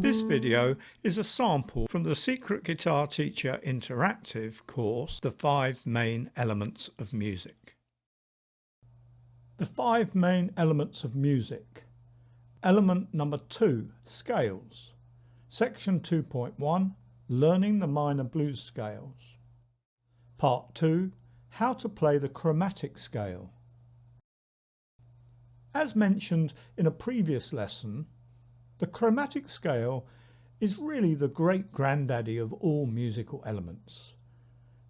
This video is a sample from the Secret Guitar Teacher Interactive course, The 5 Main Elements of Music. The 5 main elements of music. Element number 2, Scales. Section 2.1, Learning the Minor Blues Scales. Part 2, How to Play the Chromatic Scale. As mentioned in a previous lesson, the chromatic scale is really the great granddaddy of all musical elements.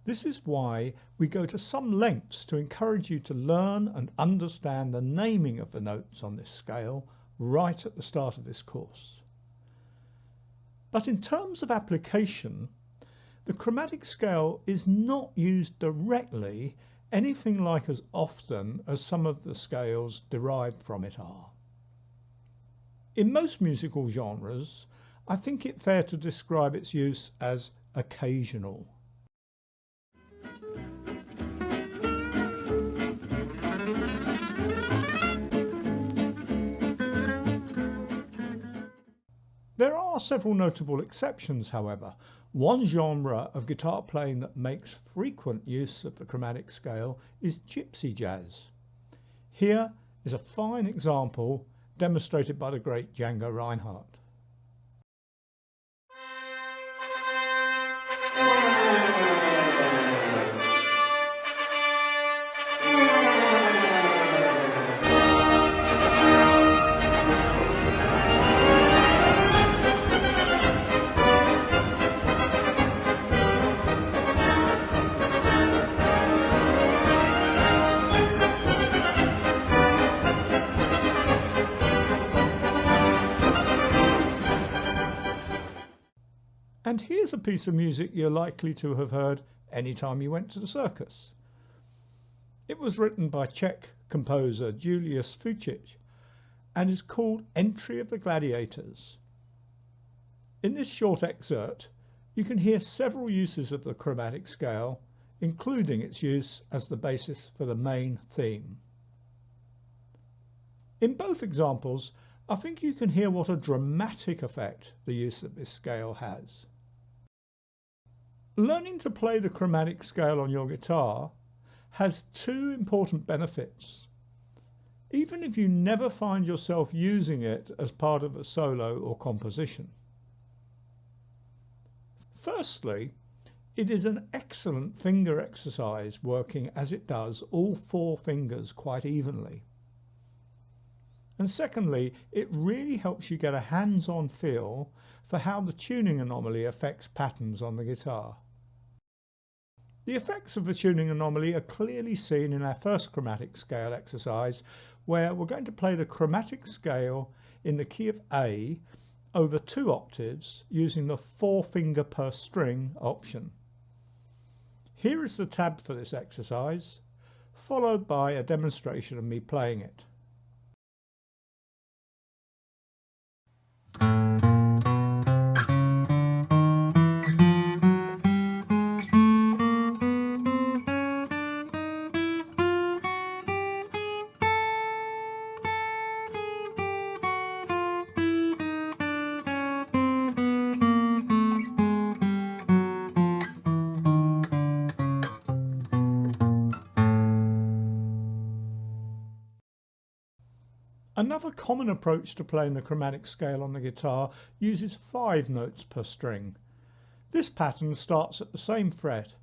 This is why we go to some lengths to encourage you to learn and understand the naming of the notes on this scale right at the start of this course. But in terms of application, the chromatic scale is not used directly anything like as often as some of the scales derived from it are. In most musical genres, I think it fair to describe its use as occasional. There are several notable exceptions, however. One genre of guitar playing that makes frequent use of the chromatic scale is Gypsy Jazz. Here is a fine example demonstrated by the great Django Reinhardt. And here's a piece of music you're likely to have heard any time you went to the circus. It was written by Czech composer Julius Fučík and is called Entry of the Gladiators. In this short excerpt, you can hear several uses of the chromatic scale, including its use as the basis for the main theme. In both examples, I think you can hear what a dramatic effect the use of this scale has. Learning to play the chromatic scale on your guitar has two important benefits, even if you never find yourself using it as part of a solo or composition. Firstly, it is an excellent finger exercise, working as it does all 4 fingers quite evenly. And secondly, it really helps you get a hands-on feel for how the tuning anomaly affects patterns on the guitar. The effects of the tuning anomaly are clearly seen in our first chromatic scale exercise, where we're going to play the chromatic scale in the key of A over 2 octaves using the 4 finger per string option. Here is the tab for this exercise, followed by a demonstration of me playing it. Another common approach to playing the chromatic scale on the guitar uses 5 notes per string. This pattern starts at the same fret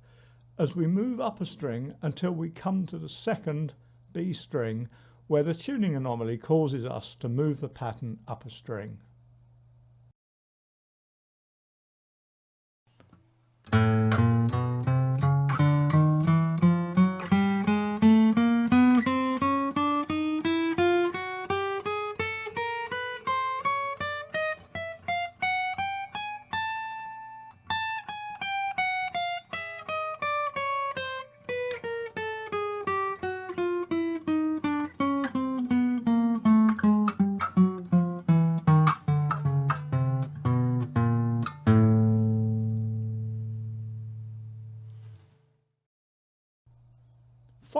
as we move up a string until we come to the second B string, where the tuning anomaly causes us to move the pattern up a string.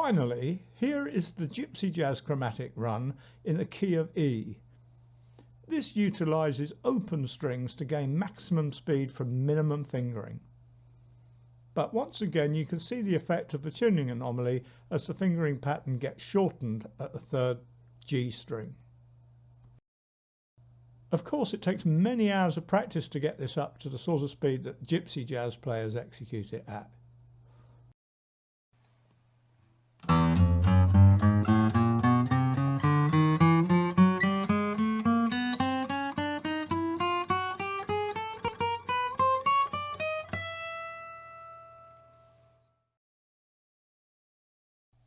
Finally, here is the Gypsy Jazz chromatic run in the key of E. This utilises open strings to gain maximum speed from minimum fingering. But once again you can see the effect of the tuning anomaly as the fingering pattern gets shortened at the third G string. Of course it takes many hours of practice to get this up to the sort of speed that Gypsy Jazz players execute it at.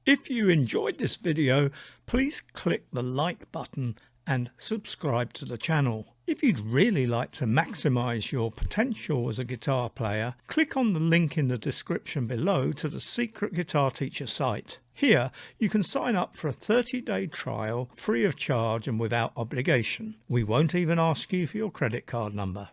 If you enjoyed this video, please click the like button and subscribe to the channel. If you'd really like to maximize your potential as a guitar player, click on the link in the description below to the Secret Guitar Teacher site. Here you can sign up for a 30-day trial free of charge and without obligation. We won't even ask you for your credit card number.